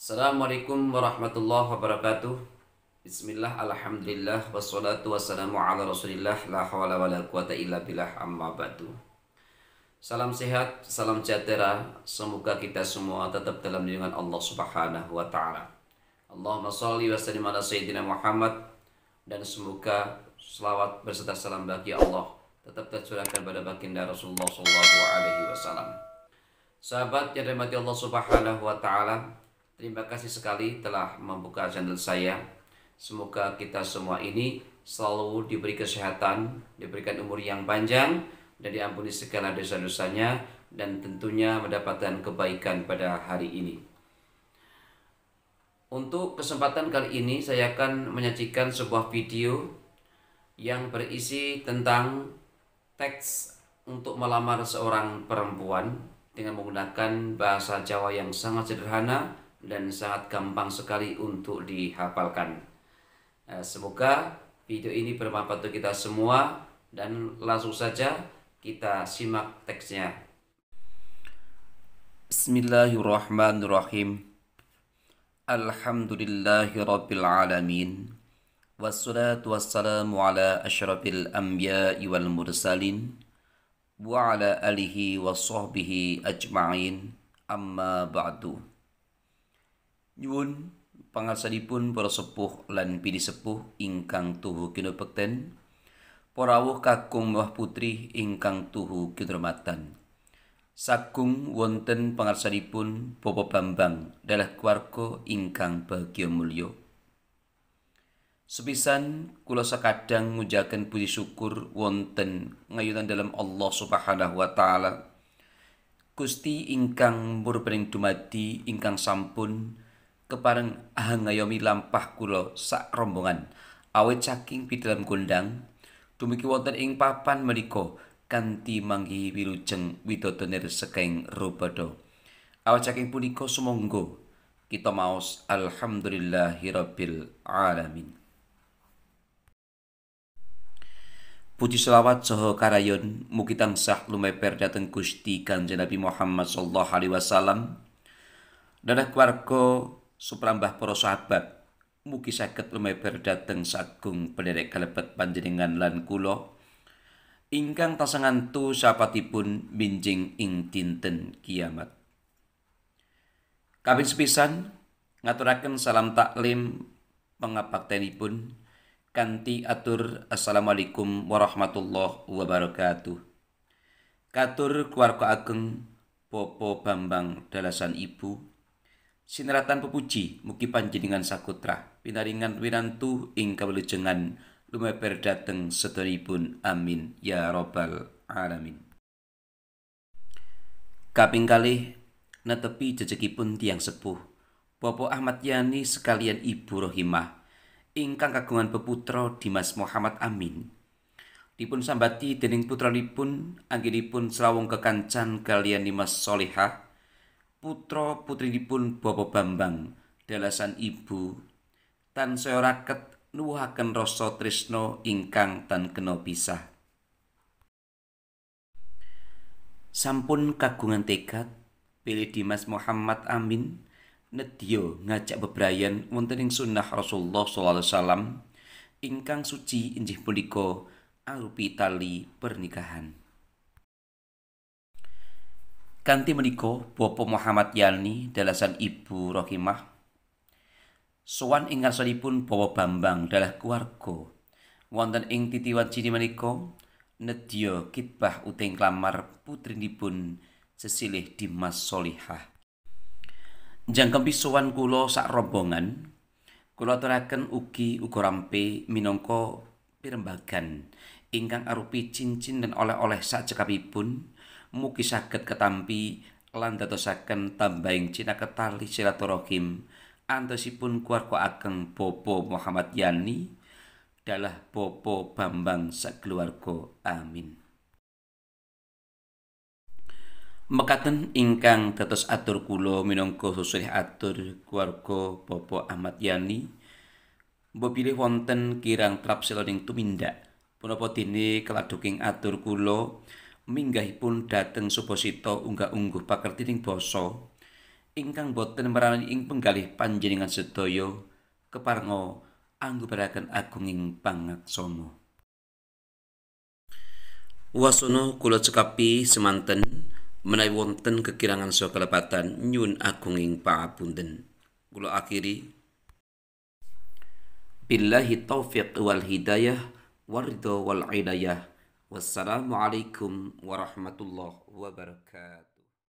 Assalamualaikum warahmatullahi wabarakatuh. Bismillah, alhamdulillah, wassalatu wassalamu ala rasulillah, la hawla wa la quwata illa billah, amma ba'du. Salam sehat, salam sejahtera. Semoga kita semua tetap dalam lindungan Allah subhanahu wa ta'ala. Allahumma salli wa sallim ala sayyidina Muhammad. Dan semoga selawat berserta salam bagi Allah tetap tercurahkan pada baginda Rasulullah sallallahu alaihi wasallam. Sahabat yang dirahmati Allah subhanahu wa ta'ala, terima kasih sekali telah membuka channel saya. Semoga kita semua ini selalu diberi kesehatan, diberikan umur yang panjang, dan diampuni segala dosa-dosanya, dan tentunya mendapatkan kebaikan pada hari ini. Untuk kesempatan kali ini saya akan menyajikan sebuah video yang berisi tentang teks untuk melamar seorang perempuan dengan menggunakan bahasa Jawa yang sangat sederhana dan sangat gampang sekali untuk dihafalkan. Semoga video ini bermanfaat untuk kita semua, dan langsung saja kita simak teksnya. Bismillahirrahmanirrahim. Alhamdulillahirabbil alamin. Wassalatu wassalamu ala asyrafil anbiya'i wal mursalin wa ala alihi wa sahbihi ajma'in, amma ba'du. Nyuwun pangarsanipun para sepuh lan bini sepuh ingkang tuhu kinobekten, para rawuh kakung miwah putri ingkang tuhu kinurmatan. Sagung wonten pangarsanipun Bapak Bambang dalah keluarga ingkang bagya mulya. Sepisan kula sakadang ngujaken puji syukur wonten ngayunan dalam Allah Subhanahu wa taala. Gusti ingkang murpening dumadi ingkang sampun kepareng ngayomi lampah kula sak rombongan awit saking pidhalam kondang dumugi wonten ing papan menika kanthi manggihi wilujeng widodone resekeng rubada. Awit saking punika sumangga kita maos alhamdulillahirabbil alamin. Puji selawat saha karayon mugi tansah lumeper dhateng Gusti Kanjeng Nabi Muhammad sallallahu alaihi wasallam, dadah keluarga suprambah para sahabat, mugi saged lumeber dhateng sagung pendherek kalebet panjenengan lan kula ingkang tansah ngantu sapatipun minjing ing dinten kiamat. Kaping sepisan ngaturaken salam taklim pangabektenipun kanthi atur assalamualaikum warahmatullahi wabarakatuh. Katur keluarga ageng Bapak Bambang dalasan Ibu, sinaratan pepuji mugi panjenengan sakutra pinaringan winantu ing kawilujengan lumeber dhateng sedheripun, amin ya rabbal alamin. Kaping kalih netepi jejegipun tiyang sepuh Bapak Ahmad Yani sekalian Ibu Rohimah ingkang kagungan peputra Dimas Muhammad Amin, dipun sambati dening putranipun anggenipun selawung kekancan kalian Dimas Solihah, putra putrinipun Bapak Bambang dalasan Ibu, tansaya raket nuwuhaken rasa tresna ingkang tan kena pisah. Sampun kagungan tekad pilih Dimas Muhammad Amin nedya ngajak bebrayan wonten ing sunnah Rasulullah sallallahu alaihi wasallam ingkang suci inggih punika arupi tali pernikahan. Kanthi menika Bapak Muhammad Yani dalasan Ibu Rohimah sowan ing ngarsanipun Bapak Bambang dalah keluarga wonten ing titiwan cini menika nedya kitbah uting klamar putrinipun sesilih Dimas Solihah. Jangkempi sowan kula sak rombongan, kula aturaken ugi uga rampe minangka pirembagan ingkang arupi cincin dan oleh-oleh sakcekapipun, mugi saged ketampi lan dadosaken tambahing cinaket tali silaturahim antosipun keluarga ageng Bapak Muhammad Yani dalah Bapak Bambang sakeluarga, amin. Mekaten ingkang dados atur kula minangka susulih atur keluarga Bapak Ahmad Yani, mbok pilih wonten kirang trapsila ning tumindak punapa dene keladuking atur kula minggahipun dhateng Suposito unggah-ungguh pakertining basa ingkang boten marani ing penggalih panjenengan sedaya keparenga anggubaraken agunging pangaksama. Wasana kula cekapi semanten menawi wonten kekirangan saha kalepatan nyuwun agunging pangapunten. Kula akhiri billahi taufiq wal hidayah waridho wal inayah. Wassalamualaikum warahmatullahi wabarakatuh.